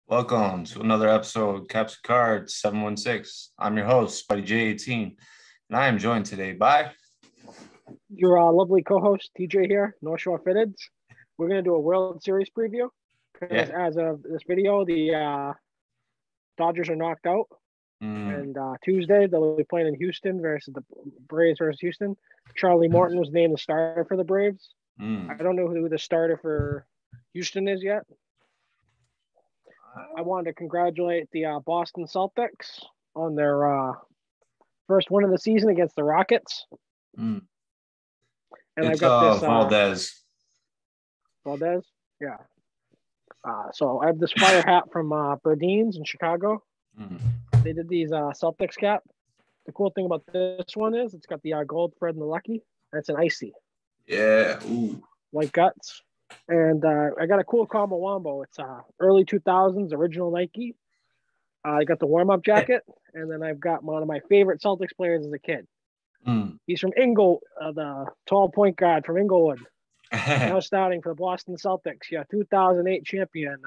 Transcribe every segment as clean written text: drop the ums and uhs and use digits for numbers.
Welcome to another episode of Caps and Cards 716. I'm your host, Buddy J18, and I am joined today by your lovely co-host TJ here, North Shore Fitteds. We're going to do a World Series preview because as of this video, the Dodgers are knocked out. And Tuesday, they'll be playing in Houston versus the Braves versus Houston. Charlie Morton was named the starter for the Braves. I don't know who the starter for Houston is yet. I wanted to congratulate the Boston Celtics on their first win of the season against the Rockets. And I've got this Valdez. Valdez, yeah. So I have this fire hat from Berdeen's in Chicago. They did these Celtics cap. The cool thing about this one is it's got the gold Fred and the Lucky. And it's an icy. Yeah. Ooh. White guts. And I got a cool combo wombo. It's early 2000s original Nike. I got the warm-up jacket, and then I've got one of my favorite Celtics players as a kid. He's from the tall point guard from Inglewood. Now starting for the Boston Celtics. Yeah, 2008 champion.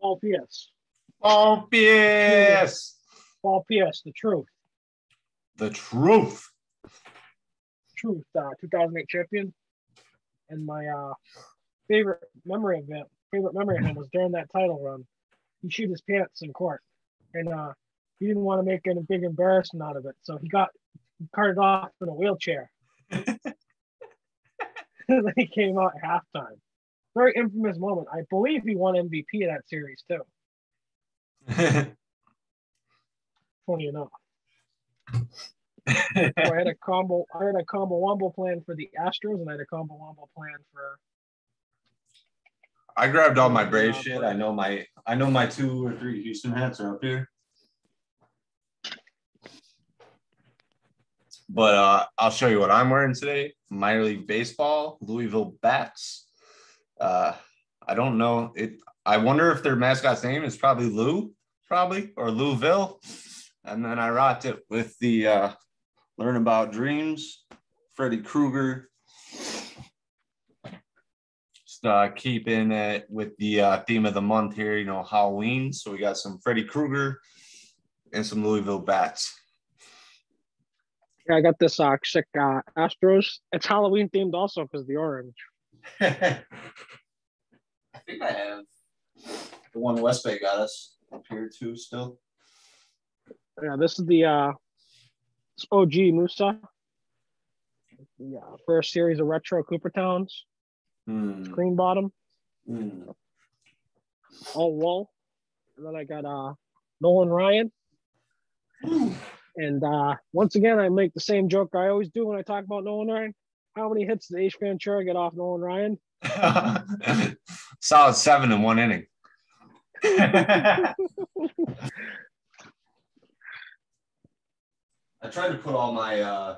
Paul Pierce. Paul Pierce. Paul Pierce, the truth. The truth. 2008 champion, and my favorite memory of him was during that title run. He shit his pants in court, and he didn't want to make any big embarrassment out of it, so he carted off in a wheelchair. And then he came out at halftime. Very infamous moment. I believe he won MVP of that series too. Funny enough. So I had a combo wombo plan for the Astros, and I had a combo wombo plan for. I grabbed all my Braves shit. I know my 2 or 3 Houston hats are up here. But I'll show you what I'm wearing today. Minor League Baseball, Louisville Bats. I don't know it. I wonder if their mascot's name is probably Lou, or Louisville. And then I rocked it with the Learn About Dreams, Freddy Krueger. Just keeping it with the theme of the month here, Halloween. So we got some Freddy Krueger and some Louisville Bats. Yeah, I got this sick Astros. It's Halloween themed also because of the orange. I think I have the one West Bay got us up here too still. Yeah, this is the OG Musa. Yeah, first series of retro Cooper Towns. Green bottom. All wool. And then I got Nolan Ryan. And once again, I make the same joke I always do when I talk about Nolan Ryan. How many hits did Ace Ventura get off Nolan Ryan? Solid 7 in 1 inning. I tried to put all my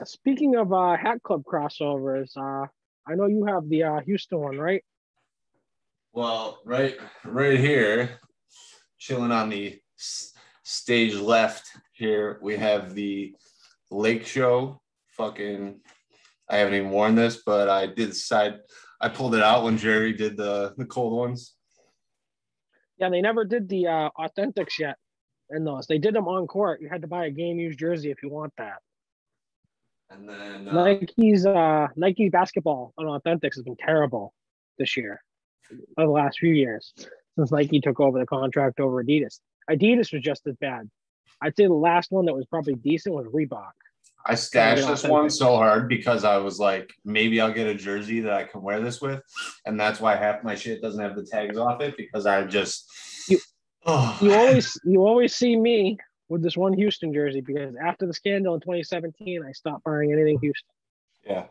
Speaking of Hat Club crossovers, I know you have the Houston one, right? Well, right here, chilling on the stage left here, we have the Lake Show. I haven't even worn this, but I did decide I pulled it out when Jerry did the cold ones. Yeah, they never did the Authentics yet in those. They did them on court. You had to buy a game used jersey if you want that. And then Nike basketball on Authentics has been terrible this year, or the last few years, since Nike took over the contract over Adidas. Adidas was just as bad. I'd say the last one that was probably decent was Reebok. I stashed this one so hard because I was like, maybe I'll get a jersey that I can wear this with. And that's why half my shit doesn't have the tags off it, because I just you always see me with this one Houston jersey, because after the scandal in 2017, I stopped buying anything Houston. Yeah.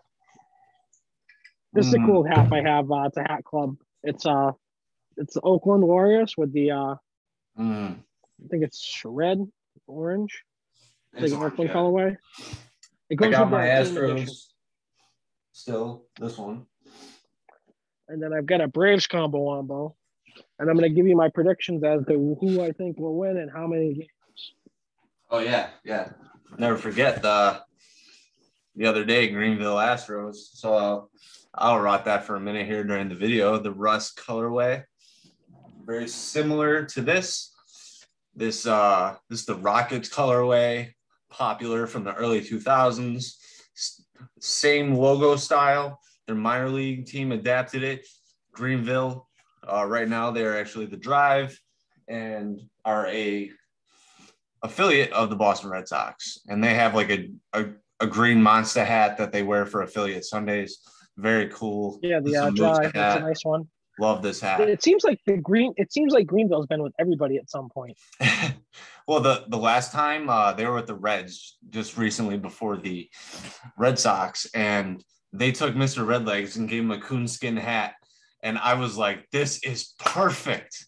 This is a cool hat I have. It's a hat club. It's the Oakland Warriors with the I think it's red orange. It's like an Oakland colorway. I got my Astros still, this one. And then I've got a Braves combo wombo. And I'm going to give you my predictions as to who I think will win and how many games. Oh, yeah. Never forget the the other day, Greenville Astros. So I'll rock that for a minute here during the video. The rust colorway, very similar to this. This is the Rockets colorway, popular from the early 2000s. Same logo style. Their minor league team adapted it. Greenville, right now they're actually the Drive and are a affiliate of the Boston Red Sox. And they have like a green Monster hat that they wear for affiliate Sundays. Very cool. Yeah, the Drive. That's a nice one. Love this hat. It seems like Greenville's been with everybody at some point. Well, the last time they were with the Reds just recently before the Red Sox, and they took Mr. Redlegs and gave him a coonskin hat. And I was like, this is perfect.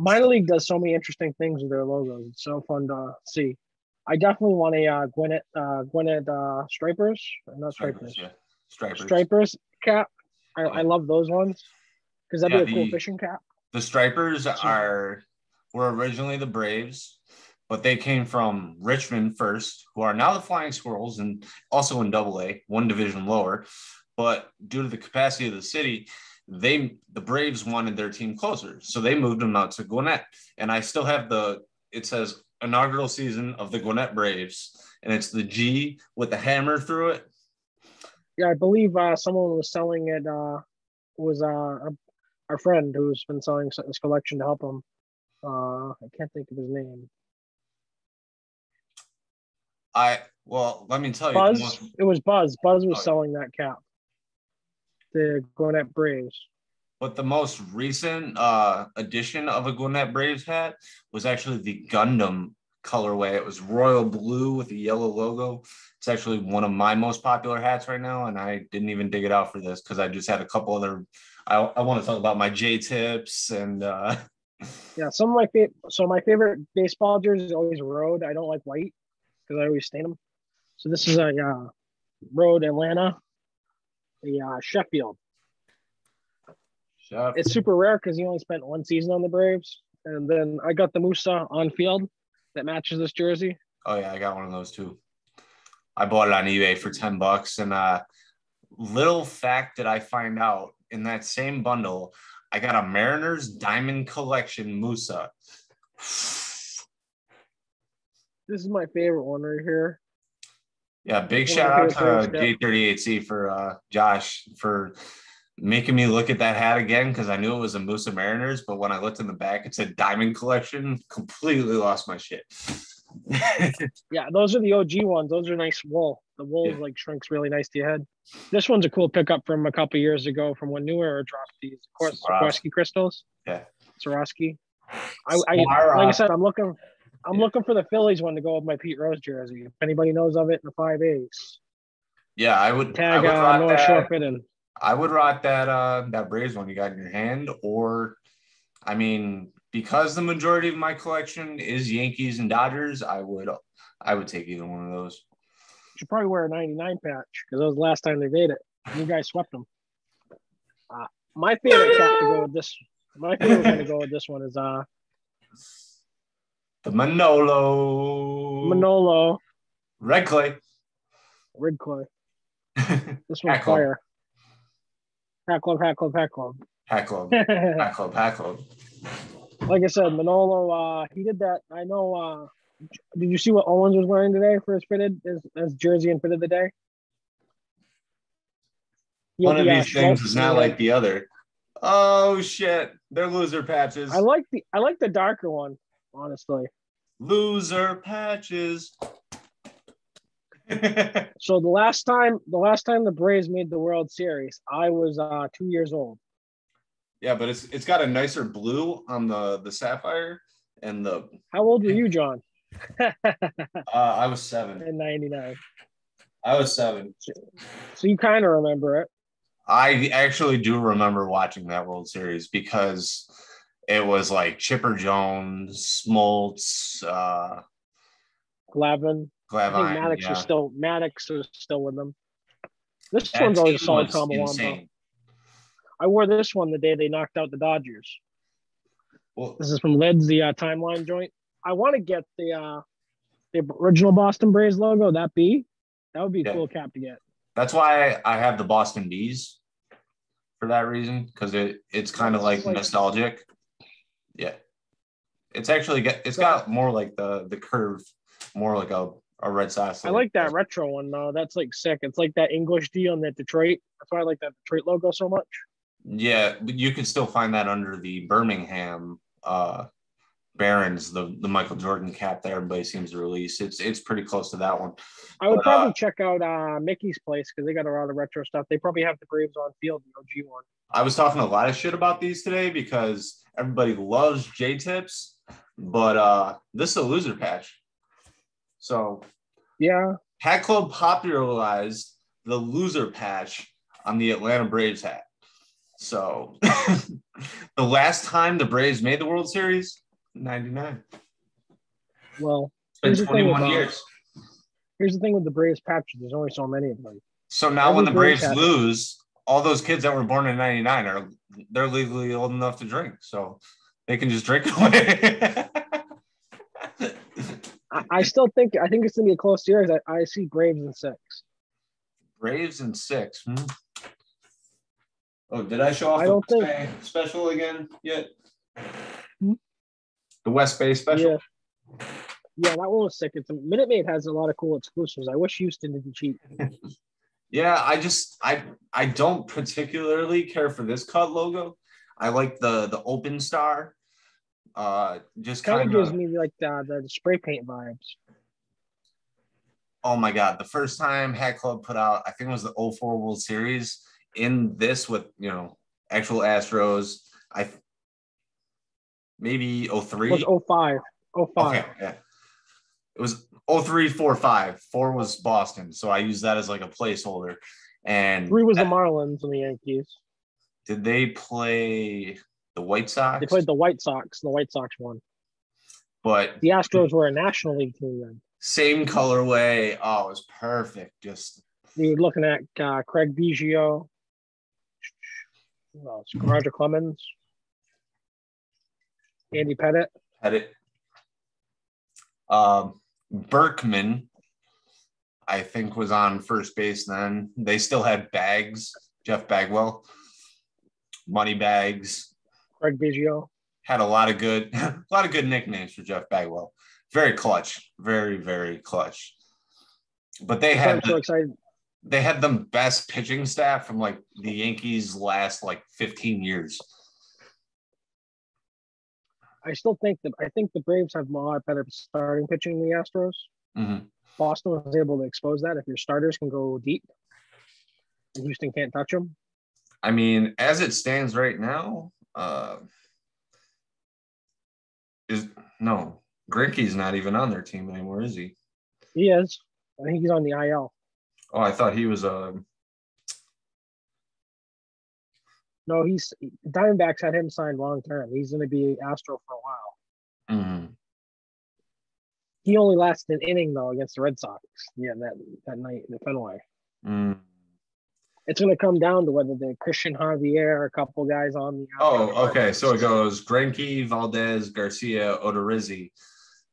Minor League does so many interesting things with their logos. It's so fun to see. I definitely want a Gwinnett Stripers. Not Stripers. Yeah. Stripers. Stripers cap. I love those ones because that'd be a cool fishing cap. The Stripers were originally the Braves, but they came from Richmond first, who are now the Flying Squirrels and also in AA, one division lower. But due to the capacity of the city, the Braves wanted their team closer, so they moved them out to Gwinnett. And I still have it says inaugural season of the Gwinnett Braves, and it's the G with the hammer through it. Yeah, I believe someone was selling it. Was our friend who's been selling his collection to help him. I can't think of his name. Let me tell you. Buzz. It was Buzz. Buzz was selling that cap. The Gwinnett Braves. But the most recent edition of a Gwinnett Braves hat was actually the Gundam colorway. It was royal blue with a yellow logo. It's actually one of my most popular hats right now, and I didn't even dig it out for this because I just had a couple other. I want to talk about my J tips and. Yeah, some of my favorite baseball jerseys is always Road. I don't like white because I always stain them. So this is a Road Atlanta, a Sheffield. It's super rare because he only spent one season on the Braves, and then I got the Musa on field that matches this jersey. Oh yeah, I got one of those too. I bought it on eBay for $10, and little fact that I find out in that same bundle, I got a Mariners Diamond Collection Musa. This is my favorite one right here. Yeah, big shout out to J38C for Josh for making me look at that hat again because I knew it was a Musa Mariners, but when I looked in the back, it said Diamond Collection. Completely lost my shit. Yeah, those are the OG ones. Those are nice wool. The wool like shrinks really nice to your head. This one's a cool pickup from a couple years ago from when New Era dropped these. Of course, Swarovski crystals. Yeah, Swarovski. Like I said, I'm looking for the Phillies one to go with my Pete Rose jersey. If anybody knows of it in the 5As. Yeah, I would tag North Shore Fitting. I would rock that Braves one you got in your hand, or I mean, because the majority of my collection is Yankees and Dodgers, I would take either one of those. You should probably wear a 99 patch because that was the last time they made it. You guys swept them. My favorite cap to go with this. My favorite one to go with this one is the Manolo. Red clay. This one's fire. Hat Club. Like I said, Manolo, he did that. I know. Did you see what Owens was wearing today for his jersey and fitted the day? One of these things is not like the other. Oh shit! They're loser patches. I like the darker one, honestly. Loser patches. So the last time the Braves made the World Series, I was 2 years old. Yeah, but it's got a nicer blue on the sapphire and the. How old were you, John? I was 7. In 99. I was 7. So you kind of remember it. I actually do remember watching that World Series because it was like Chipper Jones, Smoltz, Glavine. I think Maddox was still with them. This one's always a solid combo. I wore this one the day they knocked out the Dodgers. Well, this is from Lids, the timeline joint. I want to get the The original Boston Braves logo, that would be a Yeah. cool cap to get. That's why I have the Boston Bees for that reason, because it's kind of like nostalgic. Yeah. It's actually it's got more like the curve, more like a Red Sox. I like that retro one though. That's like sick. It's like that English D on that Detroit. That's why I like that Detroit logo so much. Yeah, but you can still find that under the Birmingham Barons, the Michael Jordan cap that everybody seems to release. It's pretty close to that one. I would probably check out Mickey's place because they got a lot of retro stuff. They probably have the Braves on field, the OG one. I was talking a lot of shit about these today because everybody loves J-tips, but this is a loser patch. So yeah, Hat Club popularized the loser patch on the Atlanta Braves hat. So the last time the Braves made the World Series, 99. Well, it's been 21 years. Here's the thing with the Braves patches. There's only so many of them. So now when the Braves lose, all those kids that were born in 99 they're legally old enough to drink. So they can just drink away. I still think it's going to be a close series. I see Braves in 6. Braves in 6. Oh, did I show off the West Bay special again yet? The West Bay special? Yeah, that one was sick. Minute Maid has a lot of cool exclusives. I wish Houston didn't cheat. Yeah, I don't particularly care for this cut logo. I like the open star. Just kind of gives me like the spray paint vibes. Oh my God. The first time Hat Club put out, I think it was the 04 World Series in this with, actual Astros. Maybe 03. It was 05. 05. Okay, yeah. It was 03, 4, 5. 4 was Boston. So I used that as like a placeholder. And 3 was the Marlins and the Yankees. Did they play the White Sox? They played the White Sox. The White Sox won. But the Astros were a National League team then. Same colorway. Oh, it was perfect. Just you're looking at Craig Biggio, Roger Clemens, Andy Pettit. Berkman, I think, was on first base then. They still had Bags, Jeff Bagwell, Money Bags. Craig Biggio had a lot of good nicknames for Jeff Bagwell. Very clutch, very, very clutch. But they had the best pitching staff from like the Yankees last like 15 years. I think the Braves have a lot better starting pitching than the Astros. Mm-hmm. Boston was able to expose that. If your starters can go deep and Houston can't touch them. I mean, as it stands right now, Greinke's not even on their team anymore, is he? He is. I think he's on the IL. Oh, I thought he was No, Diamondbacks had him signed long term. He's going to be Astro for a while. Mm-hmm. He only lasted an inning though against the Red Sox. Yeah, that night in the Fenway. Mm. It's going to come down to whether the Christian Javier, a couple guys on the. Oh, okay. So it goes Greinke, Valdez, Garcia, Odorizzi.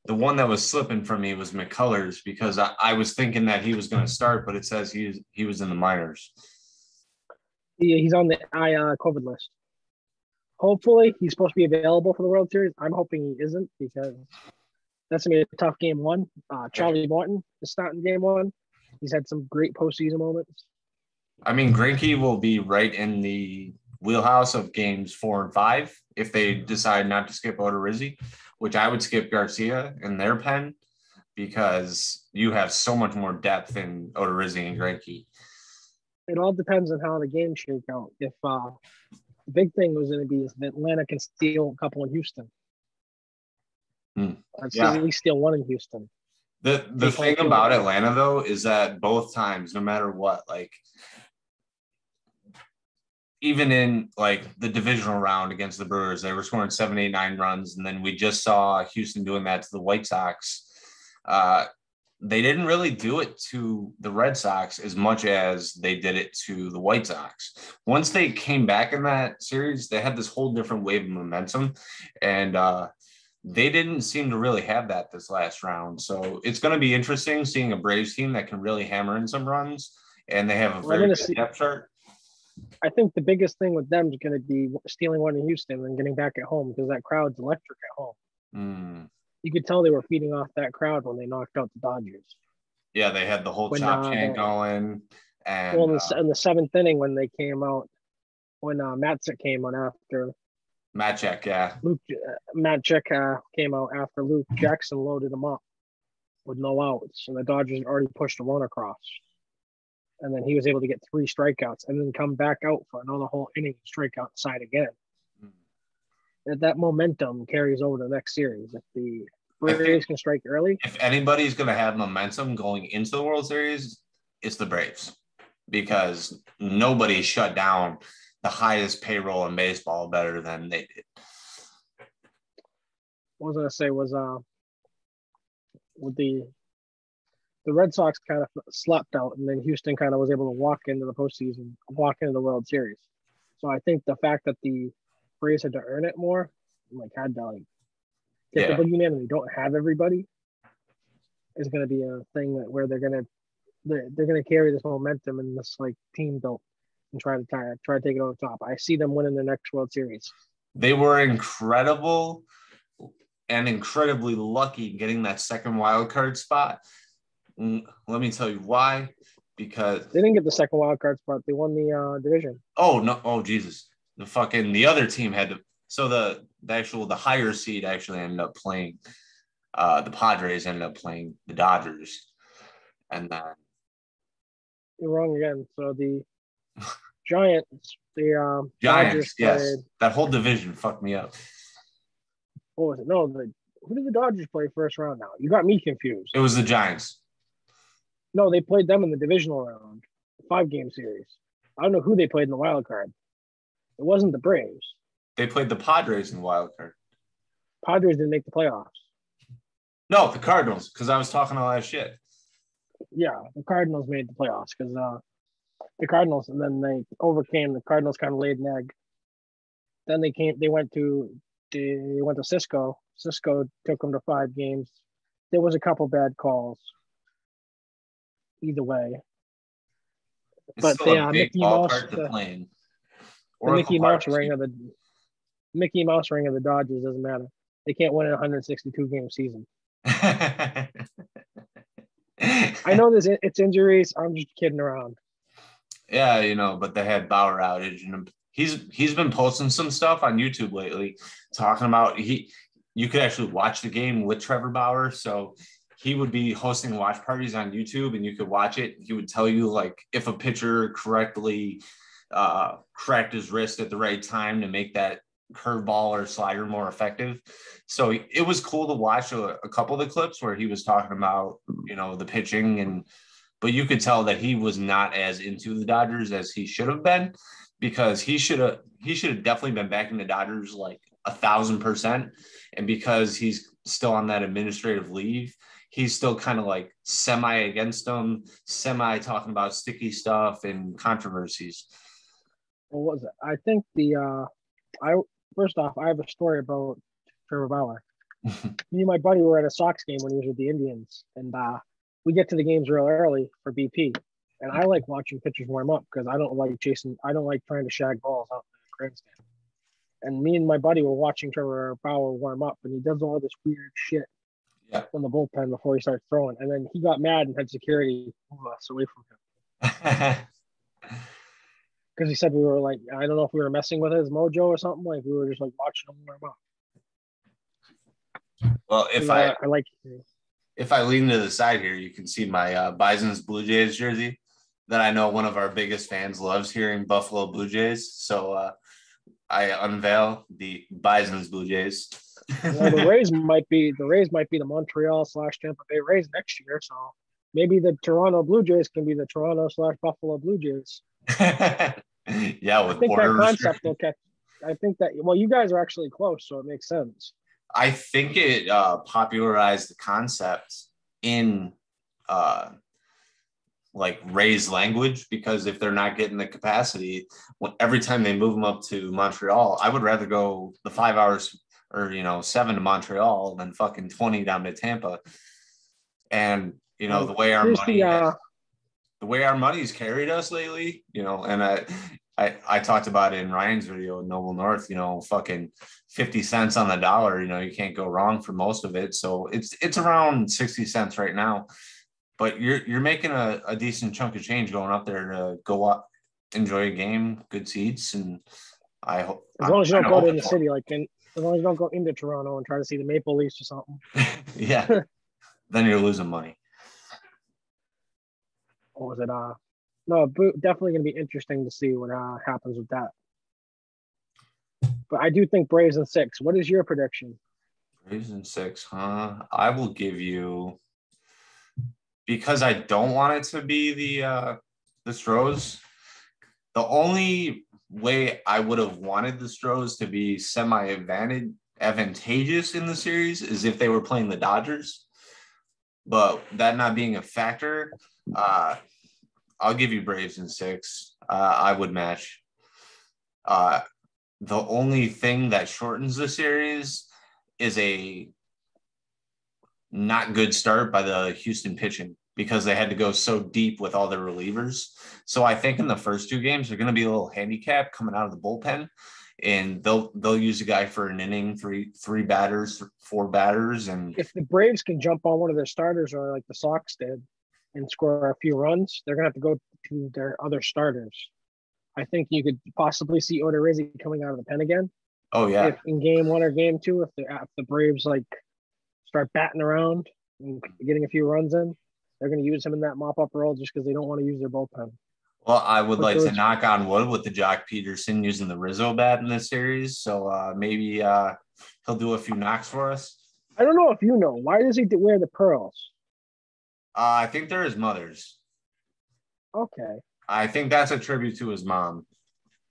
The one that was slipping from me was McCullers because I was thinking that he was going to start, but it says he was in the minors. Yeah, he's on the COVID list. Hopefully, he's supposed to be available for the World Series. I'm hoping he isn't because that's going to be a tough game 1. Charlie Morton is starting game 1. He's had some great postseason moments. I mean, Greinke will be right in the wheelhouse of games 4 and 5 if they decide not to skip Odorizzi, which I would skip Garcia in their pen because you have so much more depth in Odorizzi and Greinke. It all depends on how the games shake out. If the big thing was going to be is that Atlanta can steal a couple in Houston. At least steal one in Houston. The thing about Atlanta, though, is that both times, no matter what, like even in like the divisional round against the Brewers, they were scoring 7, 8, 9 runs. And then we just saw Houston doing that to the White Sox. They didn't really do it to the Red Sox as much as they did it to the White Sox. Once they came back in that series, they had this whole different wave of momentum. And they didn't seem to really have that this last round. So it's going to be interesting seeing a Braves team that can really hammer in some runs, and they have a very good depth chart. I think the biggest thing with them is going to be stealing one in Houston and getting back at home because that crowd's electric at home. You could tell they were feeding off that crowd when they knocked out the Dodgers. Yeah, they had the whole chop chant going. And in the seventh inning when they came out, when Matzik came on after Matchek, yeah. Matchek came out after Luke Jackson loaded him up with no outs, and the Dodgers had already pushed a run across. And then he was able to get 3 strikeouts and then come back out for another whole inning and strike out side again. That momentum carries over to the next series. If the Braves can strike early. If anybody's going to have momentum going into the World Series, it's the Braves, because nobody shut down the highest payroll in baseball better than they did. What was I going to say was with the Red Sox kind of slept out, and then Houston kind of was able to walk into the postseason, walk into the World Series. So I think the fact that the Braves had to earn it more, had to get the boogeyman, and they don't have everybody, is going to be a thing where they're going to carry this momentum and this team built and try to take it over the top. I see them winning the next World Series. They were incredible and incredibly lucky getting that second wild card spot. Let me tell you why. Because they didn't get the second wild card spot. They won the division. Oh no! Oh Jesus! The other team had to. So the higher seed actually ended up playing. The Padres ended up playing the Dodgers, and then you're wrong again. So the Giants, Giants, Dodgers yes, played, that whole division fucked me up. What was it? No, who did the Dodgers play first round? Now you got me confused. It was the Giants. No, they played them in the divisional round, 5-game series. I don't know who they played in the wild card. It wasn't the Braves. They played the Padres in the wild card. Padres didn't make the playoffs. No, the Cardinals, because I was talking all that shit. Yeah, the Cardinals made the playoffs because the Cardinals, and then they overcame. The Cardinals kind of laid an egg. Then they went to Cisco. Cisco took them to 5 games. There was a couple bad calls. Either way, but the Mickey Mouse, the Mickey Mouse ring of the Dodgers doesn't matter. They can't win a 162-game season. I know it's injuries. I'm just kidding around. Yeah, but they had Bauer outage, and he's been posting some stuff on YouTube lately, talking about you could actually watch the game with Trevor Bauer. So he would be hosting watch parties on YouTube, and you could watch it. He would tell you if a pitcher correctly cracked his wrist at the right time to make that curveball or slider more effective. So it was cool to watch a couple of the clips where he was talking about, the pitching, but you could tell that he was not as into the Dodgers as he should have been, because he should have definitely been backing the Dodgers 1,000%. And because he's still on that administrative leave, he's still kind of semi against them, semi talking about sticky stuff and controversies. What was it? I think first off, I have a story about Trevor Bauer. Me and my buddy were at a Sox game when he was with the Indians, and we get to the games real early for BP. And I like watching pitchers warm up because I don't like trying to shag balls out in the grandstand. And me and my buddy were watching Trevor Bauer warm up, and he does all this weird shit on the bullpen before he starts throwing. And then he got mad and had security move us away from him. Because he said we were I don't know if we were messing with his mojo or something. We were just watching him warm up. Well, if I lean to the side here, you can see my Bison's Blue Jays jersey that I know one of our biggest fans loves hearing Buffalo Blue Jays. So I unveil the Bison's Blue Jays. Well, the Rays might be the Montreal/Tampa Bay Rays next year. So maybe the Toronto Blue Jays can be the Toronto/Buffalo Blue Jays. Yeah, with border concept will catch. I think that you guys are actually close, so it makes sense. I think it popularized the concept in Rays language, because if they're not getting the capacity, every time they move them up to Montreal, I would rather go the 5 hours or 7 to Montreal, and then fucking 20 down to Tampa. And the way our Here's money the way our money's carried us lately, and I talked about it in Ryan's video in Noble North, fucking 50 cents on the dollar, you can't go wrong for most of it. So it's around 60 cents right now, but you're making a decent chunk of change going up there to go up, enjoy a game, good seats. And I hope, as long as you don't go to the city, as long as you don't go into Toronto and try to see the Maple Leafs or something. Yeah. Then you're losing money. Or was it no, definitely going to be interesting to see what happens with that. But I do think Braves in 6. What is your prediction? Braves in 6, huh? I will give you, because I don't want it to be the Stros. The only way I would have wanted the Stros to be advantageous in the series is if they were playing the Dodgers. But that not being a factor, I'll give you Braves in 6. I would match. The only thing that shortens the series is a not good start by the Houston pitching, because they had to go so deep with all their relievers. So I think in the first 2 games, they're going to be a little handicap coming out of the bullpen, and they'll use a guy for an inning, three batters, 4 batters. And if the Braves can jump on one of their starters, or like the Sox did, and score a few runs, they're going to have to go to their other starters. I think you could possibly see Odorizzi coming out of the pen again. Oh, yeah. If in game 1 or game 2, if the Braves start batting around and getting a few runs in, they're going to use him in that mop-up role just because they don't want to use their bullpen. Well, I would like to knock on wood with the Jock Peterson using the Rizzo bat in this series. So maybe he'll do a few knocks for us. I don't know if you know. Why does he wear the pearls? I think they're his mother's. Okay. I think that's a tribute to his mom.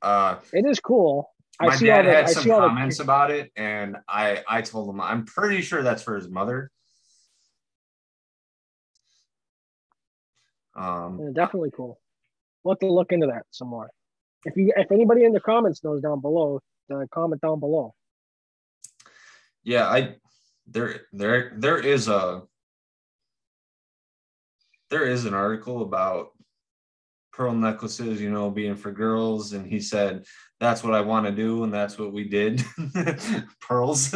It is cool. My dad had some comments about it, and I told him I'm pretty sure that's for his mother. Definitely cool. We'll have to look into that some more. If anybody in the comments knows down below, comment down below. Yeah, there is an article about pearl necklaces, being for girls, and he said that's what I want to do, and that's what we did. Pearls.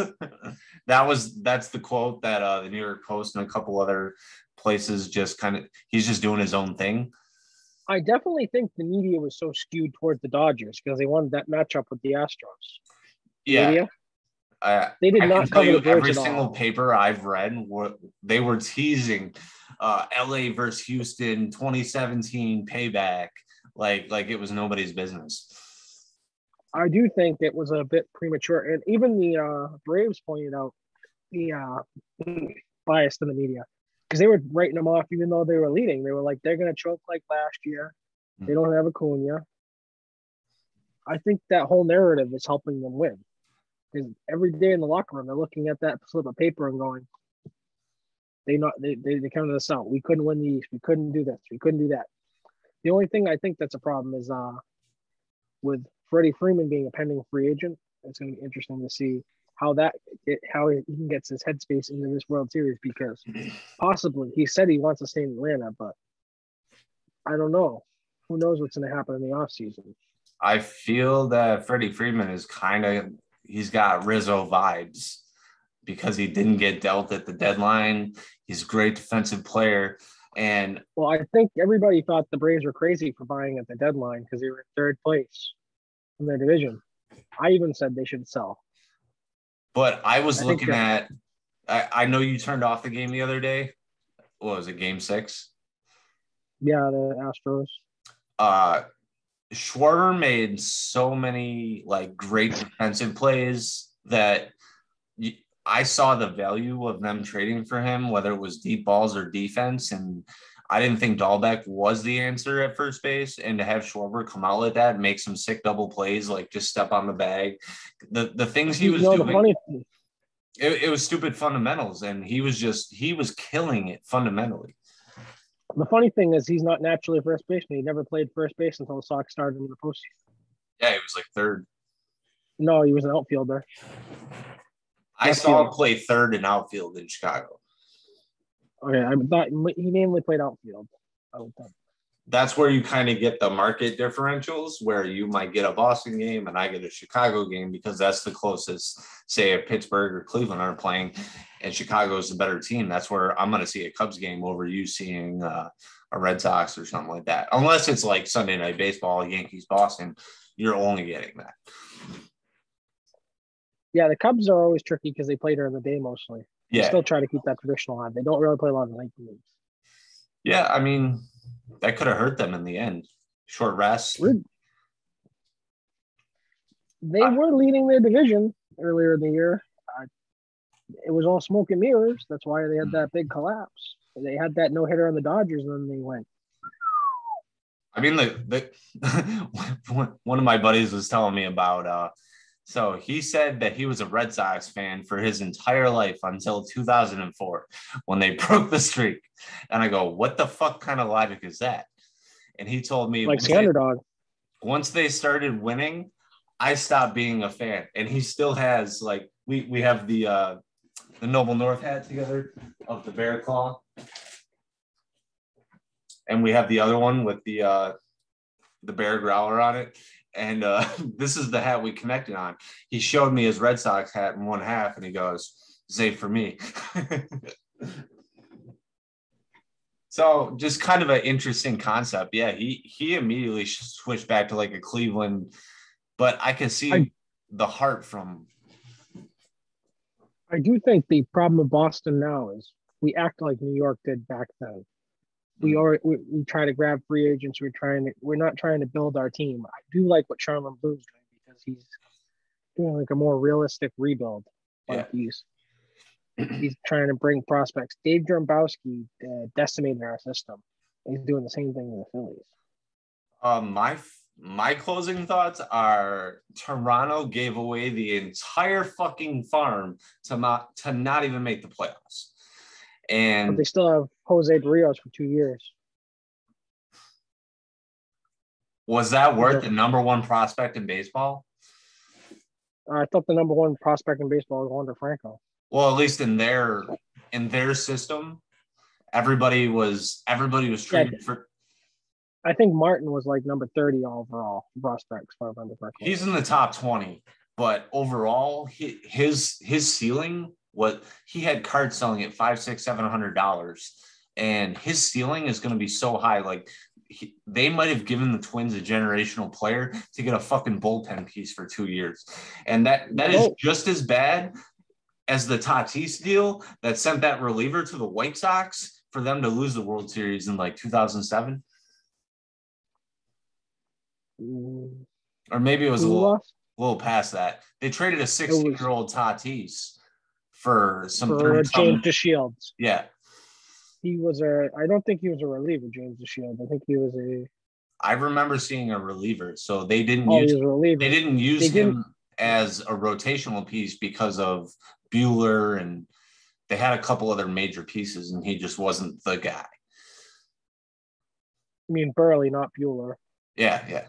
That's the quote that the New York Post and a couple other places he's just doing his own thing. I definitely think the media was so skewed towards the Dodgers because they wanted that matchup with the Astros. Yeah. Media. They did not cover the every single paper I've read, they were teasing LA versus Houston 2017 payback like it was nobody's business. I do think it was a bit premature, and even the Braves pointed out the bias in the media because they were writing them off even though they were leading. They were like, they're going to choke like last year. They don't have Acuna. I think that whole narrative is helping them win. Because every day in the locker room, they're looking at that slip of paper and going, they counted us out. We couldn't win the East. We couldn't do this. We couldn't do that. The only thing I think that's a problem is with Freddie Freeman being a pending free agent. It's going to be interesting to see how he gets his headspace into this World Series, because possibly he said he wants to stay in Atlanta, but I don't know. Who knows what's going to happen in the offseason? I feel that Freddie Freeman is he's got Rizzo vibes because he didn't get dealt at the deadline. He's a great defensive player. And well, I think everybody thought the Braves were crazy for buying at the deadline because they were in 3rd place in their division. I even said they should sell. But I was looking at I know you turned off the game the other day. What was it, game 6? Yeah, the Astros. Schwarber made so many great defensive plays that I saw the value of them trading for him, whether it was deep balls or defense. And I didn't think Dahlbeck was the answer at first base. And to have Schwarber come out like that and make some sick double plays, just step on the bag, the things he was doing, it was stupid fundamentals. And he was killing it fundamentally. The funny thing is he's not naturally a first baseman. He never played first base until the Sox started in the postseason. Yeah, he was 3rd. No, he was an outfielder. I saw him play third and outfield in Chicago. Okay, I thought he mainly played outfield. That's where you kind of get the market differentials, where you might get a Boston game and I get a Chicago game because that's the closest, say, if Pittsburgh or Cleveland aren't playing and Chicago is a better team. That's where I'm going to see a Cubs game over you seeing a Red Sox or something like that. Unless it's like Sunday Night Baseball, Yankees, Boston, you're only getting that. Yeah, the Cubs are always tricky because they play during the day mostly. Yeah. They still try to keep that traditional line. They don't really play a lot of night games. Yeah, I mean, that could have hurt them in the end. Short rest. They were leading their division earlier in the year. It was all smoke and mirrors. That's why they had that big collapse. They had that no-hitter on the Dodgers, and then they went. I mean, one of my buddies was telling me about so he said that he was a Red Sox fan for his entire life until 2004 when they broke the streak. And I go, what the fuck kind of logic is that? And he told me, like the underdog. Once they started winning, I stopped being a fan. And he still has, like, we have the Noble North hat together of the bear claw. And we have the other one with the bear growler on it. And this is the hat we connected on. He showed me his Red Sox hat in one half, and he goes, "Save for me." So just kind of an interesting concept. Yeah, he immediately switched back to like a Cleveland, but I can see the heart from. I do think the problem with Boston now is we act like New York did back then. We try to grab free agents. We're not trying to build our team. I do like what Charmin Blue's doing because he's doing like a more realistic rebuild. Like he's trying to bring prospects. Dave Dombrowski decimated our system. He's doing the same thing in the Phillies. My closing thoughts are Toronto gave away the entire fucking farm to not even make the playoffs. But they still have Jose Barrios for 2 years. Was that worth the number one prospect in baseball? I thought the number one prospect in baseball was Wander Franco. Well, at least in their system, everybody was treated for. I think Martin was like number 30 overall prospects for Wander Franco. He's in the top 20, but overall, his ceiling. What he had cards selling at $500, $600, $700, and his ceiling is going to be so high. Like they might have given the Twins a generational player to get a fucking bullpen piece for 2 years, and that is just as bad as the Tatis deal that sent that reliever to the White Sox for them to lose the World Series in like 2007, or maybe it was a little past that. They traded a 16-year-old Tatis for James DeShields. Yeah. I don't think he was a reliever, James DeShields. I think he was I remember seeing a reliever. So they didn't use him as a rotational piece because of Buehler, and they had a couple other major pieces, and he just wasn't the guy. I mean, Burley, not Buehler. Yeah.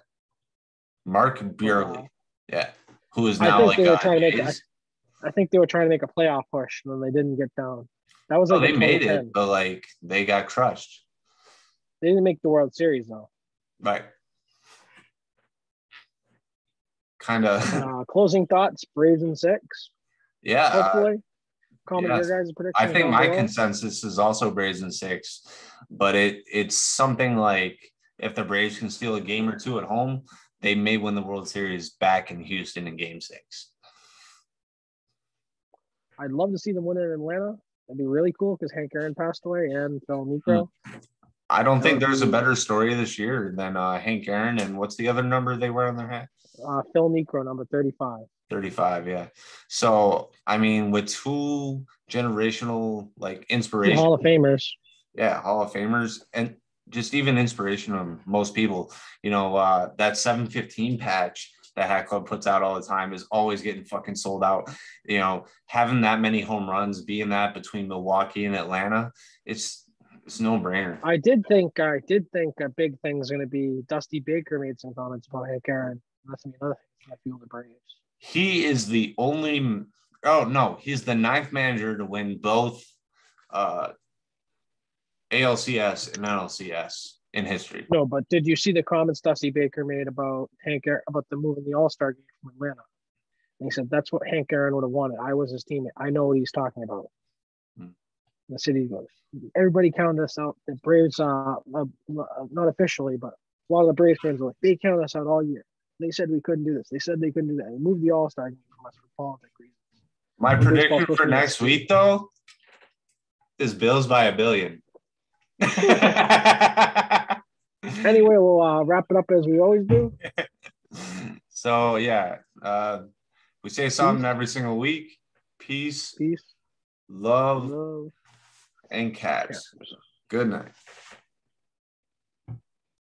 Mark Buehrle. Yeah. Who is now I think they were trying to make a playoff push, and then they didn't get down. That was like they made it, but like they got crushed. They didn't make the World Series though. Right. Kind of. Closing thoughts: Braves in 6. Yeah. Hopefully. Comment your guys' predictions. I think my consensus is also Braves in 6, but it's something like if the Braves can steal a game or two at home, they may win the World Series back in Houston in Game 6. I'd love to see them win in Atlanta. That'd be really cool because Hank Aaron passed away and Phil Niekro. I don't think there's a better story this year than Hank Aaron. And what's the other number they wear on their hat? Phil Niekro, number 35. 35, yeah. So, I mean, with 2 generational, like, inspiration. Hall of Famers. Yeah, Hall of Famers. And just even inspiration of most people. You know, that 715 patch that Hat Club puts out all the time is always getting fucking sold out. You know, having that many home runs, being that between Milwaukee and Atlanta, it's no brainer. I did think a big thing is going to be Dusty Baker made some comments about Hank Aaron. That's another thing I feel the Braves. He is the only Oh no, he's the 9th manager to win both ALCS and NLCS in history. No, but did you see the comments Dusty Baker made about about the moving the All-Star game from Atlanta? And he said that's what Hank Aaron would have wanted. I was his teammate. I know what he's talking about. The city goes. Everybody counted us out. The Braves, not officially, but a lot of the Braves fans were like, they counted us out all year. They said we couldn't do this. They said they couldn't do that. They moved the All-Star game from us for politics reasons. My prediction for next week, though, is Bills by $1 billion. Anyway, we'll wrap it up as we always do. So, yeah, we say something every single week. Peace, love, and cats. Good night.